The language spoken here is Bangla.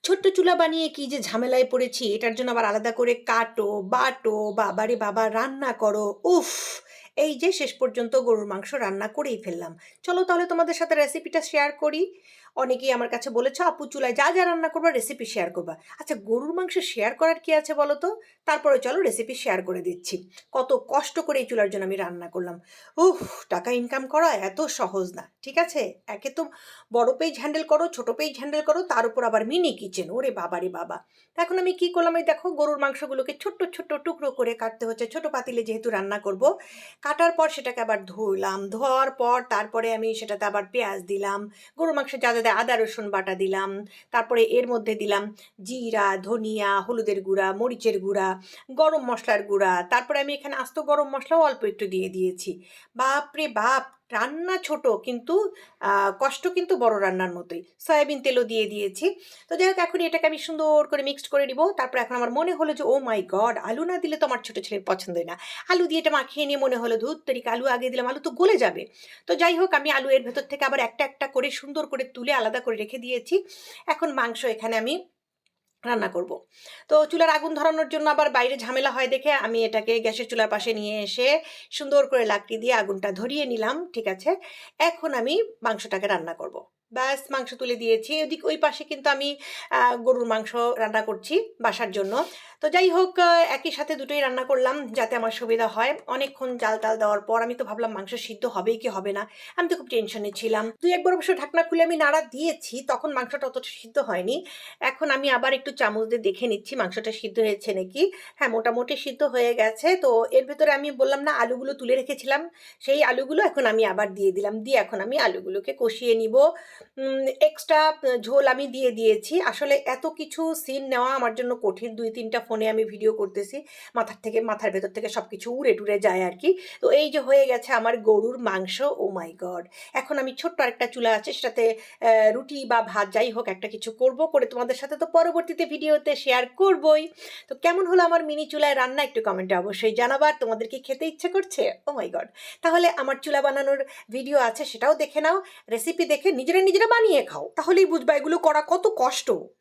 ছোট্ট চুলা বানিয়ে কি যে ঝামেলায় পড়েছি, এটার জন্য আবার আলাদা করে কাটো, বাটো, বাবারে বাবা রান্না করো। উফ! এই যে শেষ পর্যন্ত গরুর মাংস রান্না করেই ফেললাম। চলো তাহলে তোমাদের সাথে রেসিপিটা শেয়ার করি। অনেকেই আমার কাছে বলেছে, "আপু চুলায় যা, যা রান্না করবা রেসিপি শেয়ার করবা।" আচ্ছা গরুর মাংস শেয়ার করার কি আছে বলো তো? তারপরে চলো রেসিপি শেয়ার করে দিচ্ছি। কত কষ্ট করে এই চুলার জন্য আমি রান্না করলাম। উফ! টাকা ইনকাম করা এত সহজ না। ঠিক আছে? একে তো বড় পেজ হ্যান্ডেল করো, ছোট পেজ হ্যান্ডেল করো, তার উপর আবার মিনি কিচেন। ওরে বাবা রে বাবা! তা এখন আমি কি করলাম, এই দেখো গরুর মাংসগুলোকে ছোট্ট, ছোট্ট টুকরো করে কাটতে হচ্ছে। ছোট পাতিলে যেহেতু রান্না করব। কাটার পর সেটাকে আবার ধুলাম। ধোয়ার পর তারপরে আমি সেটাতে আবার পেঁয়াজ দিলাম। গরুর মাংসে যা, যা দেয় আদা রসুন বাটা দিলাম। তারপরে এর মধ্যে দিলাম জিরা, ধনিয়া, হলুদের গুঁড়া, মরিচের গুঁড়া, গরম মসলার গুঁড়া। তারপরে আমি এখানে আস্ত গরম মসলাও অল্প একটু দিয়ে দিয়েছি। বাপরে বাপ! রান্না ছোট কিন্তু কষ্ট কিন্তু বড় রান্নার মতোই। সয়াবিন তেলও দিয়ে দিয়েছি। তো যাই হোক এখন এটাকে আমি সুন্দর করে মিক্সড করে নিব। তারপর এখন আমার মনে হলো যে, "ওহ মাই গড! আলু না দিলে তো আমার ছোট ছেলের পছন্দই না।" আলু দিয়ে এটা মাখিয়ে নিয়ে মনে হলো, "ধুর তেরিকা আলু আগে দিলাম, আলু তো গলে যাবে।" তো যাই হোক আমি আলু এর ভেতর থেকে আবার একটা, একটা করে সুন্দর করে তুলে আলাদা করে রেখে দিয়েছি। এখন মাংস এখানে আমি রান্না করব। তো চুলার আগুন ধরানোর জন্য আবার বাইরে ঝামেলা হয় দেখে আমি এটাকে গ্যাসের চুলার পাশে নিয়ে এসে সুন্দর করে লাকড়ি দিয়ে আগুনটা ধরিয়ে নিলাম। ঠিক আছে? এখন আমি মাংসটাকে রান্না করব। ব্যাস মাংস তুলে দিয়েছি। ওই পাশে কিন্তু আমি গরুর মাংস রান্না করছি বাসার জন্য। তো যাই হোক একই সাথে দুটোই রান্না করলাম যাতে আমার সুবিধা হয়। অনেকক্ষণ জাল-টাল দেওয়ার পর আমি তো ভাবলাম মাংস সিদ্ধ হবেই কি হবে না। আমি তো খুব টেনশনে ছিলাম। ২-১ বার অবশ্য ঢাকনা খুলে আমি নাড়া দিয়েছি। তখন মাংসটা অতটা সিদ্ধ হয়নি। এখন আমি আবার একটু চামচ দিয়ে দেখে নিচ্ছি মাংসটা সিদ্ধ হয়েছে নাকি। হ্যাঁ, মোটামুটি সিদ্ধ হয়ে গেছে। তো এর ভেতরে আমি বললাম না আলুগুলো তুলে রেখেছিলাম, সেই আলুগুলো এখন আমি আবার দিয়ে দিলাম। দিয়ে এখন আমি আলুগুলোকে কষিয়ে নিব। এক্সট্রা ঝোল আমি দিয়ে দিয়েছি। আসলে এত কিছু সিন নেওয়া আমার জন্য কঠিন। ২-৩ টা ফোনে আমি ভিডিও করতেছি। মাথার ভেতর থেকে সবকিছু উড়ে টুড়ে যায় আরকি। তো এই যে হয়ে গেছে আমার গরুর মাংস। ওহ মাই গড! এখন আমি ছোট্ট আরেকটা চুলা আছে সেটাতে রুটি বা ভাত যাই হোক একটা কিছু করব। করে তোমাদের সাথে তো পরবর্তীতে ভিডিওতে শেয়ার করবই। তো কেমন হলো আমার মিনি চুলায় রান্না একটু কমেন্টে অবশ্যই জানাবা। তোমাদের কি খেতে ইচ্ছে করছে? ওহ মাই গড! তাহলে আমার চুলা বানানোর ভিডিও আছে সেটাও দেখে নাও। রেসিপি দেখে নিজেরা, নিজেরা বানিয়ে খাও। তাহলেই বুঝবা এগুলো করা কত কষ্ট।